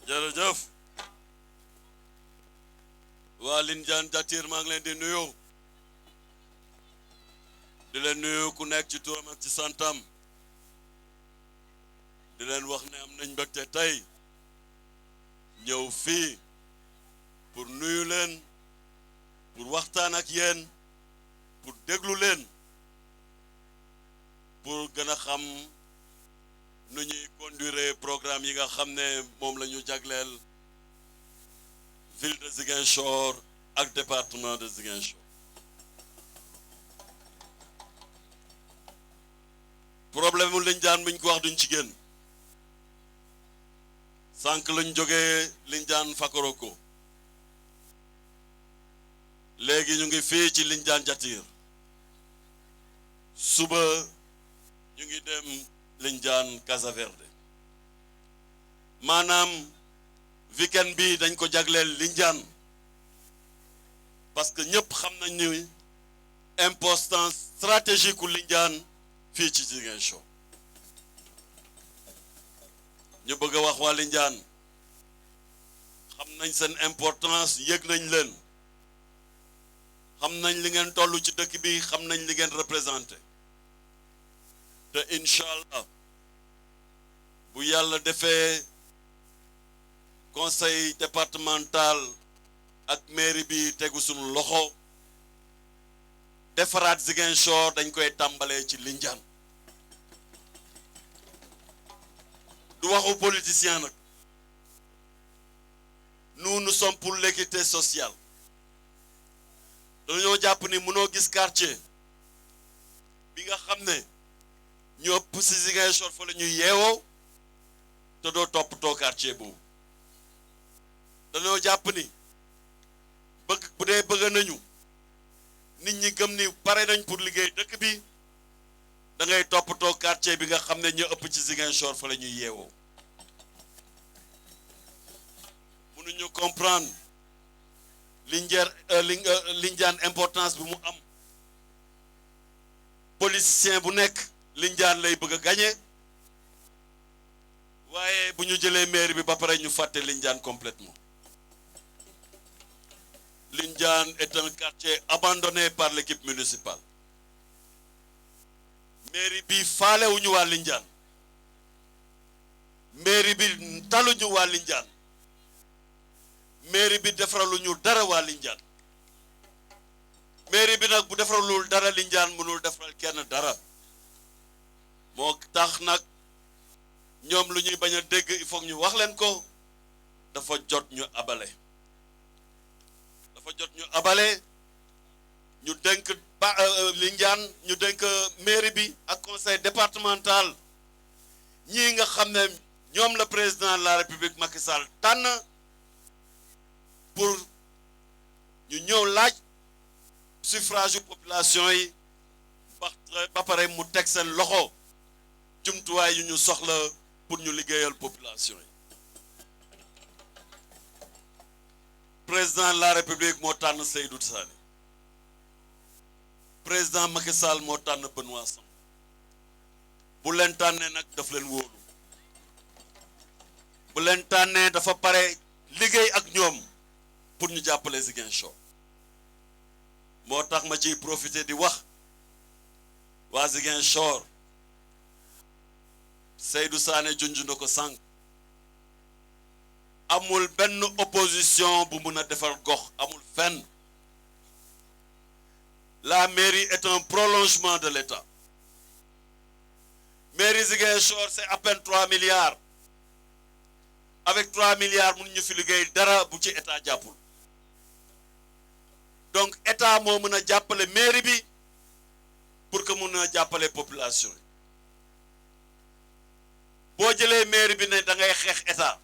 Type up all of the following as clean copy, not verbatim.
jërëjëf waa Lindiane Jatiir maa ngi leen di nuyu ku nekk ci turam ak ci santam di leen wax ne am nañ mbégte tey ñëw fii pour nuyu leen pour waxtaan ak yéen pour déglu leen pour gën a xam nu ñuy conduire programme yi nga xam ne moom la ñu jagleel ville de Ziguinchor ak département de Ziguinchor problème mu Lindiane buñ ko wax duñ ci génn sànq lañ jógee Lindiane Fakoroko léegi ñu ngi fii ci Lindiane Jatiir suba ñu ngi dem Lindiane Casa Verde maanaam weekend bi dañ ko jagleel Lindiane parce que ñëpp xam nañ ni importance stratégique u Lindiane fii ci Ziguinchor ñu bëgg a wax waa Lindiane xam nañ seen importance yëg nañ leen xam nañ li ngeen toll ci dëkk bi xam nañ li ngeen représenté te incha allah bu yàlla defee conseil départemental ak mairie bi tegu sunu loxo defaraat Ziguinchor dañ koy tàmbalee ci Lindiane du waxu politicien nag nous sommes pour l'équité sociale dañoo jàpp ni mënoo gis quartier bi nga xam ne ñu ëpp si Ziguinchor fa la ñuy yeewoo te doo toppatoo quartier boobu dañoo jàpp ni bu dee bëgg nañu nit ñi gëm ni pare nañ pour liggéey dëkk bi da ngay toppatoo quartier bi nga xam ne ñu ëpp ci Ziguinchor fa la ñuy yeewoo mënuñu comprendre Lindiane importance bi mu am politicien bu nekk Lindiane lay bëgg a gagné waaye bu ñu jëlee maire bi ba pare ñu fàtte Lindiane complètement Lindiane est un quartier abandonné par l'équipe municipale mairie bi faalewuñu waa Lindiane mairie bi taluñu waa Lindiane mairie bi defaraluñu dara waa Lindiane mairie bi nag bu defaralul dara Lindiane mënul defaral kenn dara moo tax nag ñoom lu ñuy bañ a dégg il faut ñu wax leen ko dafa jot ñu abale ñu dénk Lindiane ñu dénk mairie bi ak conseil départemental ñii nga xam ne ñoom la président de la république Macky Sall tànn pour ñu ñëw laaj suffrage population yi ba pare mu teg seen loxo jumtuwaay yu ñu soxla pour ñu liggéeyal population yi président de la république moo tànn Seydou Sané président Macky Sall moo tànn Benoît Sam bu leen tànnee nag daf leen wóolu bu leen tànnee dafa pare liggéey ak ñoom pour ñu jàppale Ziguinchor moo tax ma ciy profiter di wax waa Ziguinchor Seydou Sané junj na ko sànq amul benn opposition bu mun a defar gox amul fenn la mairie est un prolongement de l'État mairie Ziguinchor c'est à peine 3 milliards avec 3 milliards mun ñu fi liggéey dara bu ci état jàppul donc état moo mën a jàppale mairie bi pour que mun a jàppale population yi boo jëlee mairie bi ne da ngay xeex état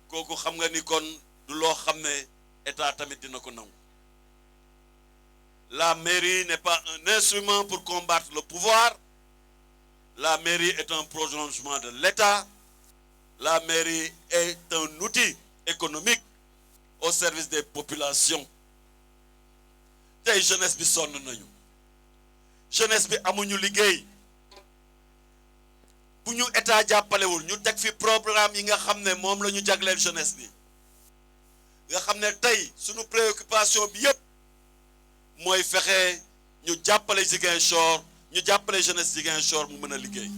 kooku xam nga ni kon du loo xam ne état tamit dina ko nangu la mairie n'est pas un instrument pour combattre le pouvoir la mairie est un prolongement de l'État la mairie est un outil économique au service des populations tey jeunesse bi sonn nañu jeunesse bi amuñu liggéey bu ñu état jàppalewul ñu teg fi programme yi nga xam ne moom la ñu jagleel jeunesse bi nga xam ne tey suñu préoccupation bi yëpp mooy fexe ñu jàppale Ziguinchor ñu jàppale jeunesse Ziguinchor mu mën a liggéey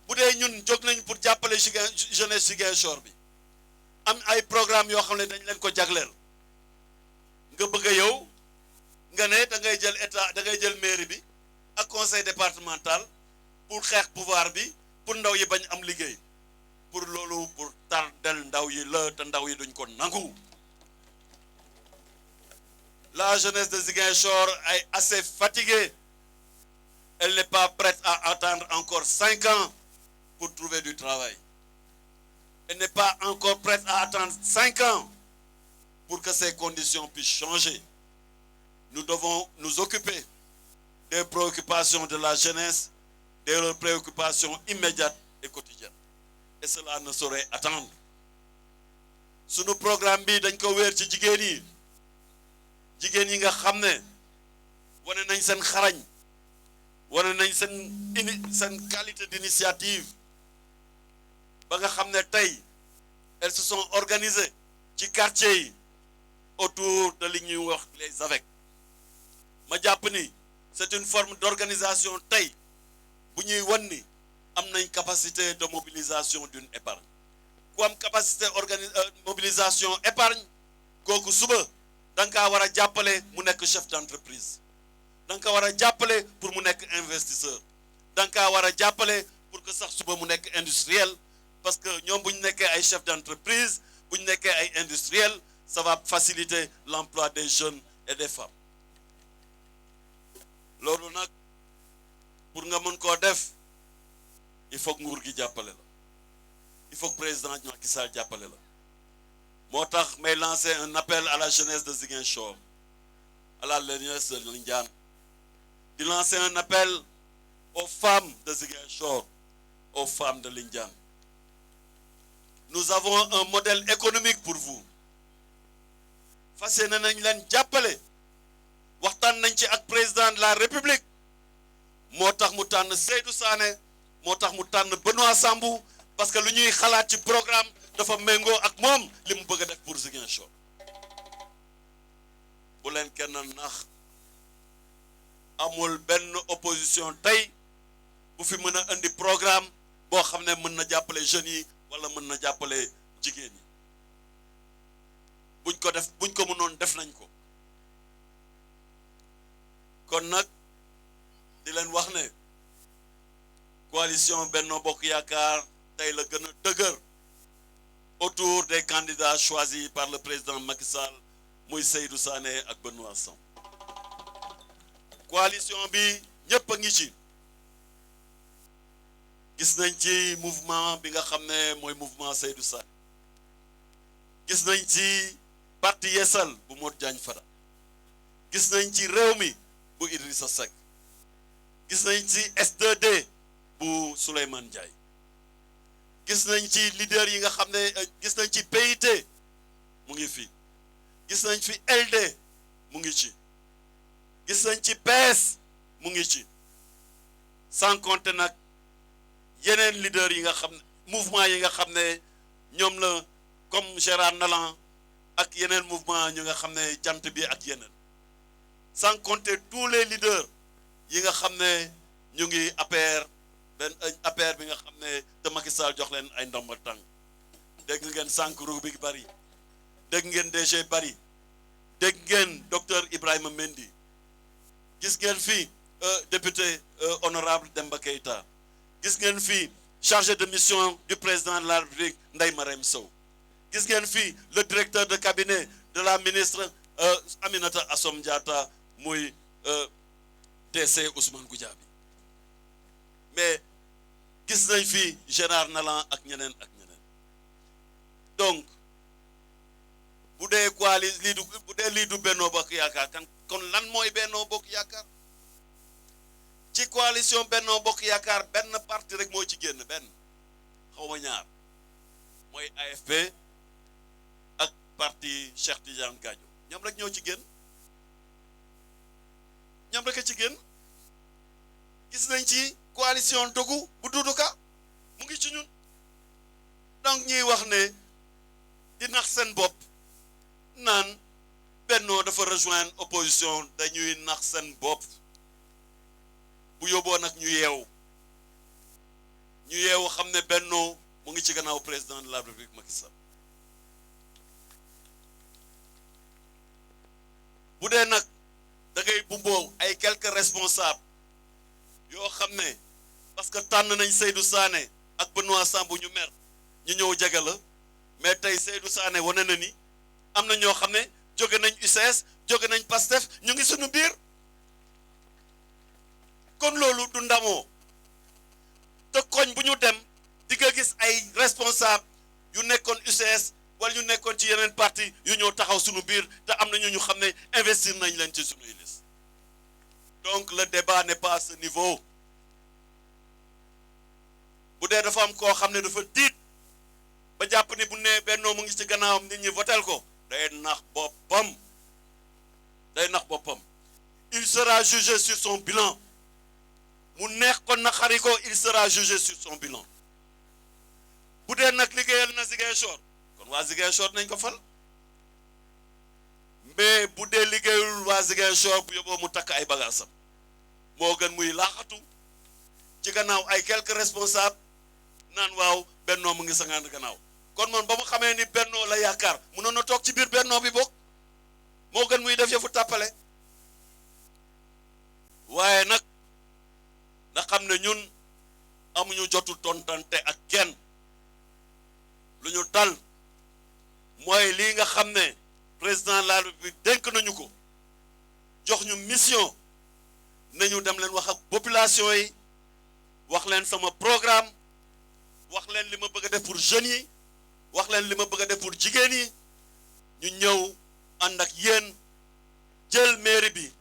bu dee ñun jóg nañ pour jàppale jeunesse Ziguinchor bi am ay programme yoo xam ne dañ leen ko jagleel nga bëgg a yow nga ne da ngay jël état da ngay jël mairie bi ak conseil départemental pour xeex pouvoir bi pour ndaw yi bañ am liggéey pour loolu pour tardel ndaw yi la te ndaw yi duñ ko nangu. La jeunesse de Ziguinchor est assez fatiguée. Elle n'est pas prête à attendre encore 5 ans pour trouver du travail. Elle n'est pas encore prête à attendre 5 ans pour que ces conditions puissent changer. Nous devons nous occuper des préoccupations de la jeunesse, de leurs préoccupations immédiates et quotidiennes. Et cela ne saurait attendre. Sur nos programmes, dañ ko wéer ci jigéen yi nga xam ne wane nañ seen xarañ wane nañ seen qualité d'initiative ba nga xam ne tey elles se sont organisées ci quartier yi autour de li ñuy wax les AVEC ma jàpp ni c'est une forme d'organisation tey bu ñuy wan ni am nañ capacité de mobilisation d'une épargne ku am capacité mobilisation épargne kooku suba da nga kaa war a jàppale mu nekk chef d'entreprise da nga kaa war a jàppale pour mu nekk investisseur da nga kaa war a jàppale pour que sax suba mu nekk industriel parce que ñoom bu ñu nekkee ay chef d'entreprise bu ñu nekkee ay industriel ça va faciliter l'emploi des jeunes et des femmes loolu nag pour nga mën koo def il faut que nguur gi jàppale la il faut que président Macky Sall jàppale la moo tax may lancer un appel à la jeunesse de Ziguinchor à la jeunesse de Lindiane di lancer un appel aux femmes de Ziguinchor aux femmes de Lindiane nous avons un modèle économique pour vous fas yéene nañ leen jàppale waxtaan nañ ci ak président de la République moo tax mu tànn Seydou Sané moo tax mu tànn Benoît Sambou parce que lu ñuy xalaat ci programme dafa méngoo ak moom li mu bëgg a def pour Ziguinchor bu leen kenn nax amul benn opposition tey bu fi mën a indi programme boo xam ne mën na jàppale jeunes yi wala mën na jàppale jigéen yi buñ ko mënoon def nañ ko kon nag di leen wax ne coalition Benno Bokk Yaakaar tey la gën a dëgër autour des candidats choisis par le président Macky Sall muy Seydou Sané ak Benoît Sambou coalition bi ñëpp a ngi ci gis nañ ci mouvement bi nga xam ne mooy mouvement Seydou Sané gis nañ ci parti Yeesal bu Modou Diagne Fada gis nañ ci Rewmi bu Idrissa Seck gis nañ ci S2D bu Souleymane Ndiaye gis nañ ci leader yi nga xam ne gis nañ ci PIT mu ngi fi gis nañ fi LD mu ngi ci gis nañ ci PS mu ngi ci sans compter nag yeneen leader yi nga xam ne mouvement yi nga xam ne ñoom la comme Gérard Nalan ak yeneen mouvement ñu nga xam ne jant bi ak yeneen sans compter tous les leaders yi nga xam ne ñu ngi APR bi nga xam ne te Macky Sall jox leen ay ndombal tànk dégg ngeen sànq ru bi bari dégg ngeen DG bari dégg ngeen docteur Ibrahima Mendy gis ngeen fii député honorable Demba Keïta gis ngeen fii chargé de mission du président de la République Ndeye Marème Sow gis ngeen fii le directeur de cabinet de la ministre Aminata Assome Diatta muy DC Ousmane Goudiaby mais gis nañ fi Gérard Nalan ak ñeneen donc bu dee lii du Benno Bokk Yaakaar kon lan mooy Benno Bokk Yaakaar ci coalition Benno Bokk Yaakaar benn parti rek moo ci génn benn xawma ñaar mooy AFP ak parti Cheikh Tidiane Gadio ñoom rek ñoo ci génn ñoom rek a ci génn gis nañ ci coalition dogu bu Doudou Ka mu ngi ci ñun donc ñuy wax ne di nax seen bopp naan Benno dafa rejoindre opposition dañuy nax seen bopp bu yóbboo nag ñu yeewu xam ne Benno mu ngi ci gannaaw président de la République Macky Sall bu dee nag da ngay bumboo ay quelques responsables yoo xam ne parce que tànn nañ Seydou Sané ak Benoît Sambou ñu mer ñu ñëw jege la mais tey Seydou Sané wane na ni am na ñoo xam ne jóge nañ UCS jóge nañ PASTEF ñu ngi suñu biir kon loolu du ndamoo te koñ bu ñu dem di nga gis ay responsable yu nekkoon UCS wala ñu nekkoon ci yeneen parti yu ñëw taxaw suñu biir te am na ñu xam ne investir nañ leen ci suñuy liste donc le débat n'est pas à ce niveau bu dee dafa am koo xam ne dafa tiit ba jàpp ni bu nee Benno mu ngi ci gannaawam nit ñi votel ko day nax boppam il sera jugé sur son bilan mu neex ko naqari ko il sera jugé sur son bilan bu dee nag liggéeyal na Ziguinchor kon waa Ziguinchor nañ ko fal mais bu dee liggéeyul waa Ziguinchor bu yóbboo mu takk ay bagaasam moo gën muy laaxatu ci gannaaw ay quelques responsables naan waaw Benno mu ngi sangaan gannaaw kon moom ba mu xamee ni Benno la yaakaar mënoon na toog ci biir Benno bi bokk moo gën muy def yëfu tàppale waaye nag nga xam ne ñun amuñu jotu tontante ak kenn lu ñu tal mooy lii nga xam ne président de la République dénk nañu ko jox ñu mission nañu dem leen wax ak population yi wax leen sama programme wax leen li ma bëgg a def pour jeunes yi wax leen li ma bëgg a def pour jigéen yi ñu ñëw ànd ak yéen jël mairie bi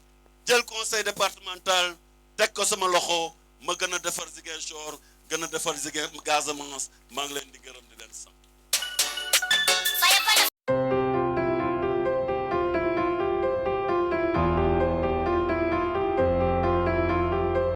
jël conseil départemental teg ko sama loxo ma gën a defar Ziguinchor gën a defar Casamance maa ngi leen di gërëm